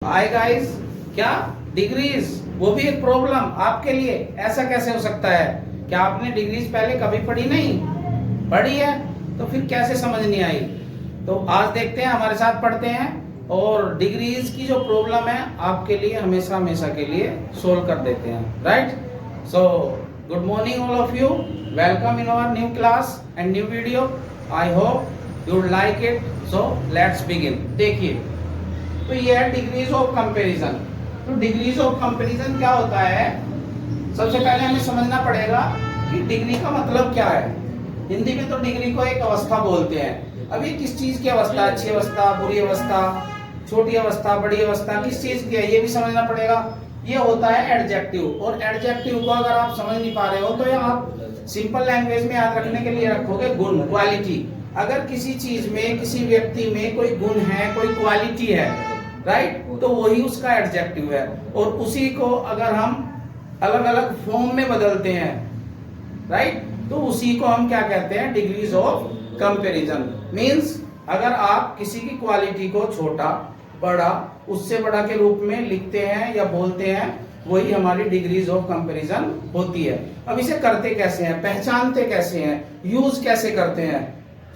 Hi guys, क्या degrees वो भी एक प्रॉब्लम आपके लिए? ऐसा कैसे हो सकता है? क्या आपने डिग्रीज पहले कभी पढ़ी नहीं? पढ़ी है तो फिर कैसे समझ नहीं आई? तो आज देखते हैं, हमारे साथ पढ़ते हैं और डिग्रीज की जो प्रॉब्लम है आपके लिए हमेशा हमेशा के लिए सोल्व कर देते हैं। Right? So good morning all of you, welcome in our new class and new video. I hope you like it. So let's begin. देखिए, तो ये है डिग्रीज ऑफ कंपैरिजन। तो डिग्रीज ऑफ कंपैरिजन क्या होता है? सबसे पहले हमें समझना पड़ेगा कि डिग्री का मतलब क्या है। हिंदी में तो डिग्री को एक अवस्था बोलते हैं। अब ये किस चीज की अवस्था? अच्छी अवस्था, बुरी अवस्था, छोटी अवस्था, बड़ी अवस्था, किस चीज की है ये भी समझना पड़ेगा। ये होता है एडजेक्टिव, और एडजेक्टिव को अगर आप समझ नहीं पा रहे हो तो आप सिंपल लैंग्वेज में याद रखने के लिए रखोगे गुण, क्वालिटी। अगर किसी चीज में, किसी व्यक्ति में कोई गुण है, कोई क्वालिटी है, राइट, तो वही उसका एडजेक्टिव है। और उसी को अगर हम अलग अलग फॉर्म में बदलते हैं, राइट, तो उसी को हम क्या कहते हैं? Degrees of comparison. मींस अगर आप किसी की क्वालिटी को छोटा, बड़ा, उससे बड़ा के रूप में लिखते हैं या बोलते हैं, वही हमारी डिग्रीज ऑफ कंपैरिजन होती है। अब इसे करते कैसे हैं, पहचानते कैसे हैं, यूज कैसे करते हैं?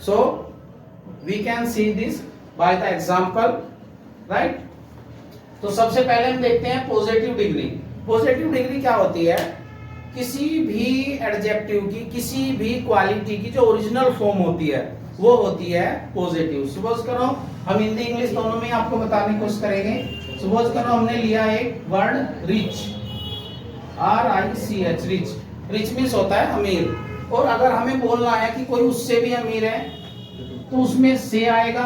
So we can see this by the example, right. तो सबसे पहले हम देखते हैं पॉजिटिव डिग्री। पॉजिटिव डिग्री क्या होती है? किसी भी एडजेक्टिव की, किसी भी क्वालिटी की जो ओरिजिनल फॉर्म होती है वो होती है पॉजिटिव। सपोज करो, हम हिंदी इंग्लिश दोनों में आपको बताने की कोशिश करेंगे। सपोज करो हमने लिया एक word rich, RICH, rich. Rich means होता है अमीर। और अगर हमें बोलना है कि कोई उससे भी अमीर है तो उसमें से आएगा।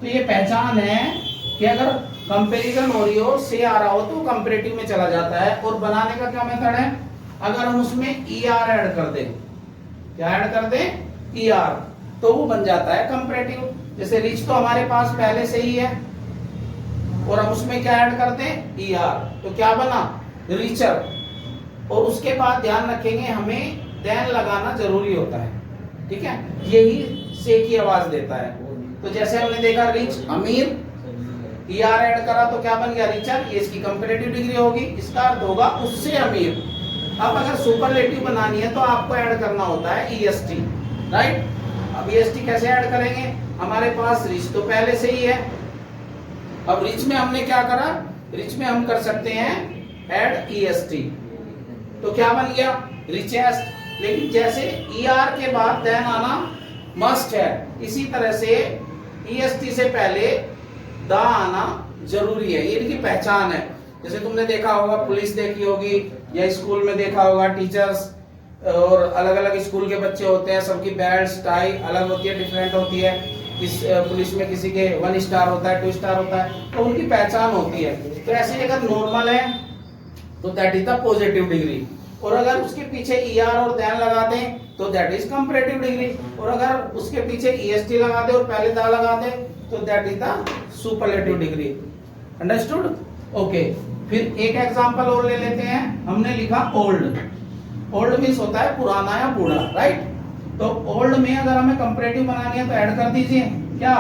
तो ये पहचान है कि अगर कंपैरिजन हो रही हो, से आ रहा हो तो कंपैरेटिव में चला जाता है। और बनाने का क्या मेथड है? अगर हम उसमें ER ऐड कर दें, क्या ऐड कर दें? ER, तो वो बन जाता है कंपैरेटिव। जैसे रिच तो हमारे पास पहले से ही है और हम उसमें क्या ऐड करते हैं? ER, तो क्या बना? रिचर। और उसके बाद ध्यान रखेंगे, हमें देन लगाना जरूरी होता है, ठीक है? यही से की आवाज देता है। तो जैसे हमने देखा रिच अमीर, ER ऐड करा तो क्या बन गया? रिचर। ये इसकी कंपैरेटिव डिग्री होगी, इसका अर्थ होगा उससे अमीर। अब अगर सुपरलेटिव बनानी है तो आपको ऐड करना होता है EST, राइट। अब EST कैसे ऐड करेंगे? हमारे पास रिच तो पहले से ही है। अब रिच में हमने क्या करा? रिच में हम कर सकते हैं ऐड EST, तो क्या बन गया? रिचेस्ट। लेकिन जैसे ER के बाद देन आना मस्ट है, इसी तरह से EST से पहले द आना जरूरी है। ये इनकी पहचान है। जैसे तुमने देखा होगा, पुलिस देखी होगी या स्कूल में देखा होगा, टीचर्स और अलग अलग स्कूल के बच्चे होते हैं, सबकी बेल्ट टाई अलग होती है, डिफरेंट होती है। इस पुलिस में किसी के 1 स्टार होता है, 2 स्टार होता है, तो उनकी पहचान होती है। तो ऐसे अगर नॉर्मल है तो that is the positive degree. और अगर उसके पीछे ER और देन लगा दें तो दैट इज कंपैरेटिव डिग्री। और अगर उसके पीछे EST लगा दे और पहले द लगा दे तो that is the superlative degree. Understood? Okay, फिर एक एग्जांपल और ले लेते हैं। हमने लिखा ओल्ड। ओल्ड मींस होता है पुराना या बूढ़ा, राइट। तो ओल्ड में अगर हमें कंपैरेटिव बनानी है तो ऐड कर दीजिए क्या?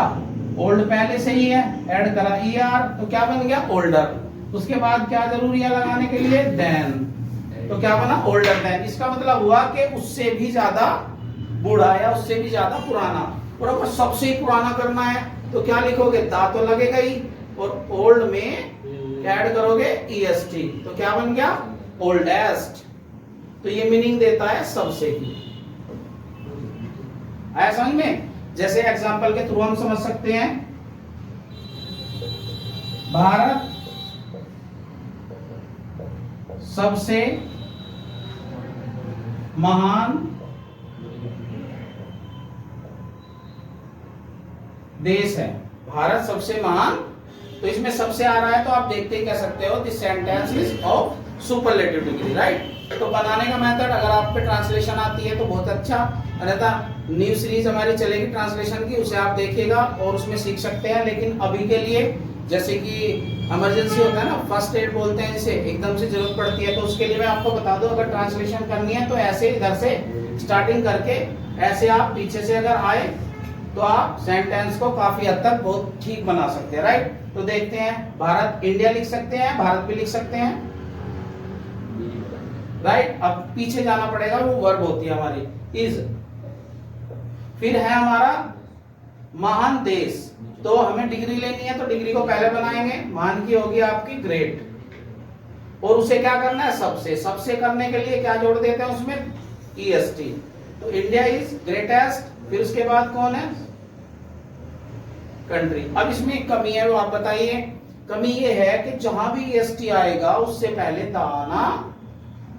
ओल्ड पहले से ही है, ऐड करा ER, तो क्या बन गया? ओल्डर। उसके बाद क्या जरूरी है लगाने के लिए? देन, तो क्या बना? Older than. इसका मतलब हुआ कि उससे भी ज्यादा बूढ़ा या उससे भी ज्यादा पुराना। और अगर सबसे ही पुराना करना है तो क्या लिखोगे? दा तो लगेगा ही, और ओल्ड में ऐड करोगे EST, तो क्या बन गया? ओल्डेस्ट। तो ये मीनिंग देता है सबसे ही। आया समझ में? जैसे एग्जांपल के थ्रू हम समझ सकते हैं, भारत सबसे महान देश है। भारत सबसे महान, तो इसमें सबसे आ रहा है तो आप देखते ही कह सकते हो this sentence is of superlative degree, right. तो बनाने का मेथड, अगर आप पे ट्रांसलेशन आती है तो बहुत अच्छा, अन्यथा न्यू सीरीज हमारी चलेगी ट्रांसलेशन की, उसे आप देखिएगा और उसमें सीख सकते हैं। लेकिन अभी के लिए, जैसे कि इमरजेंसी होता है ना, फर्स्ट एड बोलते हैं जिसे, एकदम से जरूरत पड़ती है, तो उसके लिए मैं आपको बता दूं, अगर ट्रांसलेशन करनी है तो ऐसे इधर से स्टार्टिंग करके ऐसे आप पीछे से अगर आए तो आप सेंटेंस को काफी हद तक बहुत ठीक बना सकते हैं, राइट। तो देखते हैं, भारत, इंडिया लिख सकते हैं, भारत भी लिख सकते हैं, राइट। अब पीछे जाना पड़ेगा, वो वर्ब होती है हमारी इज। फिर है हमारा महान देश, तो हमें डिग्री लेनी है, तो डिग्री को पहले बनाएंगे, महान की होगी आपकी ग्रेट, और उसे क्या करना है, सबसे। सबसे करने के लिए क्या जोड़ देते हैं उसमें, EST। तो इंडिया इज ग्रेटेस्ट, फिर उसके बाद कौन है, कंट्री। अब इसमें एक कमी है, वो आप बताइए। कमी ये है कि जहां भी EST आएगा उससे पहले द आना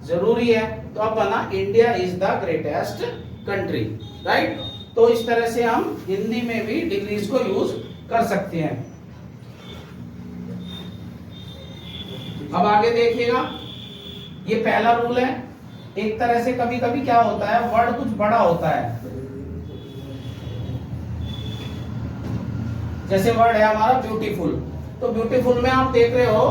जरूरी है। तो अब बना India is the greatest country, right. तो इस तरह से हम हिंदी में भी डिग्रीज को यूज कर सकते हैं। अब आगे देखिएगा, ये पहला रूल है। एक तरह से कभी कभी क्या होता है, वर्ड कुछ बड़ा होता है। जैसे वर्ड है हमारा ब्यूटीफुल, तो ब्यूटीफुल में आप देख रहे हो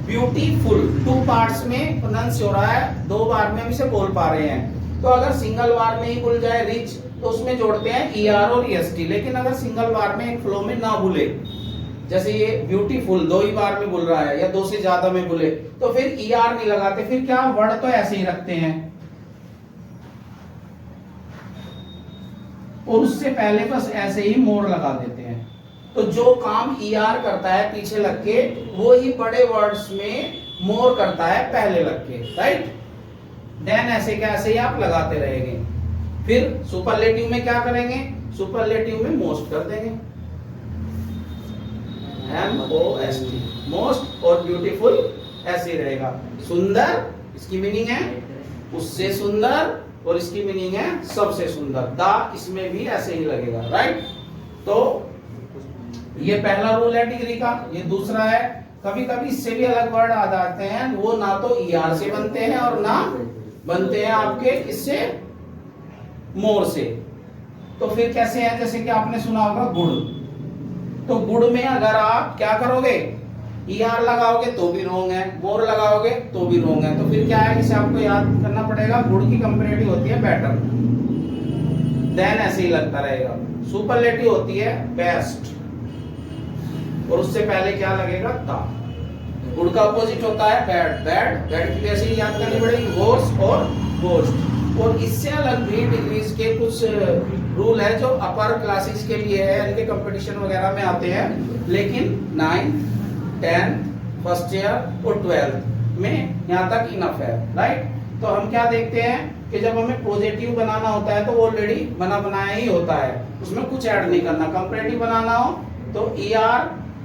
ब्यूटीफुल 2 पार्ट्स में प्रोनाउंस हो रहा है, 2 बार में हम इसे बोल पा रहे हैं। तो अगर सिंगल बार में ही भूल जाए रिच, तो उसमें जोड़ते हैं ER और EST। लेकिन अगर सिंगल बार में एक फ्लो में ना भूले, जैसे ये ब्यूटीफुल 2 ही बार में बोल रहा है या 2 से ज्यादा में बोले, तो फिर ER नहीं लगाते, फिर क्या वर्ड तो ऐसे ही रखते हैं, और उससे पहले बस ऐसे ही मोर लगा देते हैं। तो जो काम ER करता है पीछे लग के, वो ही बड़े वर्ड्स में मोर करता है पहले लग के, राइट। देन ऐसे क्या, ऐसे ही आप लगाते रहेंगे। फिर सुपरलेटिव में क्या करेंगे, सुपरलेटिव में मोस्ट कर देंगे, MOST, मोस्ट, और ब्यूटीफुल ऐसे ही रहेगा। सुंदर, इसकी मीनिंग है उससे सुंदर, और इसकी मीनिंग है सबसे सुंदर। द इसमें भी ऐसे ही लगेगा, राइट। तो ये पहला रूल है डिग्री का। ये दूसरा है, कभी कभी इससे भी अलग वर्ड आ जाते हैं, वो ना तो ER से बनते हैं और ना बनते हैं आपके इससे, मोर से। तो फिर कैसे है, जैसे कि आपने सुना होगा गुड़, तो गुड़ में अगर आप क्या करोगे, ER लगाओगे तो भी रोंग है, मोर लगाओगे तो भी रोंग है। तो फिर क्या है, इसे आपको याद करना पड़ेगा, गुड़ की कंपैरेटिव होती है बेटर, देन ऐसे ही लगता रहेगा। सुपरलेटिव होती है बेस्ट, और उससे पहले क्या लगेगा, ता। गुड का अपोजिट होता है बैड, बैड, बैड की वैसे ही याद करनी पड़ेगी, वर्स और वर्स्ट। और इससे अलग भी डिग्रीज के कुछ रूल है जो अपर क्लासेस के लिए है, इनके कंपटीशन वगैरह में आते हैं, लेकिन 9th, 10th, फर्स्ट ईयर और 12th में यहाँ तक इनफ है, राइट। तो हम क्या देखते हैं कि जब हमें पॉजिटिव बनाना होता है तो ऑलरेडी बना बनाया ही होता है, उसमें कुछ ऐड नहीं करना। कंपैरेटिव बनाना हो तो ER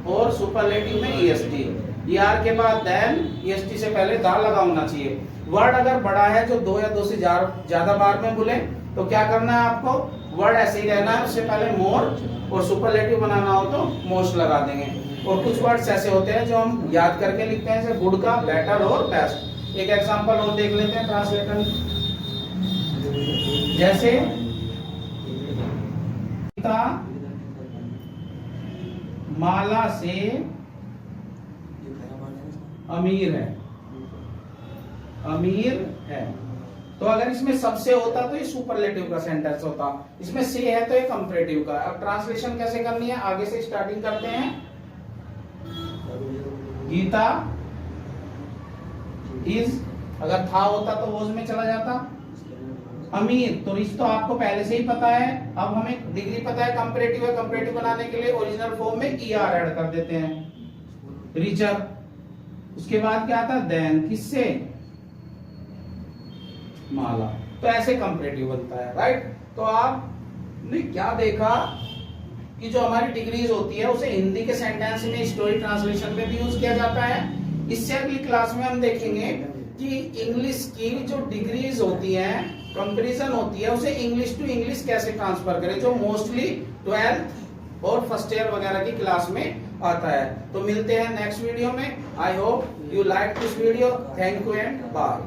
और सुपरलेटिव में EST, ER के बाद देन, EST से पहले दा लगा होना चाहिए। वर्ड अगर बड़ा है जो 2 या 2 से ज्यादा बार में बोले, तो क्या करना है आपको, वर्ड ऐसे ही रहना है, उससे पहले मोर, और सुपरलेटिव बनाना हो तो मोस्ट लगा देंगे। और कुछ वर्ड्स ऐसे होते हैं जो हम याद करके लिखते हैं, जैसे गुड का बेटर और बेस्ट। एक एग्जांपल और देख लेते हैं ट्रांसलेटर, जैसे माला से अमीर है, अमीर है। तो अगर इसमें सबसे होता तो ये सुपरलेटिव का सेंटेंस होता, इसमें से है तो ये कंपैरेटिव का। अब ट्रांसलेशन कैसे करनी है, आगे से स्टार्टिंग करते हैं। गीता इज, अगर था होता तो वोज में चला जाता। अमीर, तो रिच तो आपको पहले से ही पता है। अब हमें डिग्री पता है कंपैरेटिव है, कंपैरेटिव बनाने के लिए ओरिजिनल फॉर्म में ER ऐड कर देते हैं, रिचर। उसके बाद क्या आता, देन, किससे, माला। तो ऐसे कंपैरेटिव बनता है, राइट। तो आपने क्या देखा कि जो हमारी डिग्रीज होती है उसे हिंदी के सेंटेंस में, स्टोरी ट्रांसलेशन में भी यूज किया जाता है। इससे अगली क्लास में हम देखेंगे कि इंग्लिश की जो डिग्रीज होती हैं, कंपैरिजन होती है, उसे इंग्लिश टू इंग्लिश कैसे ट्रांसफर करें, जो मोस्टली 12th और फर्स्ट ईयर वगैरह की क्लास में आता है। तो मिलते हैं नेक्स्ट वीडियो में। I hope you like this video. Thank you and bye.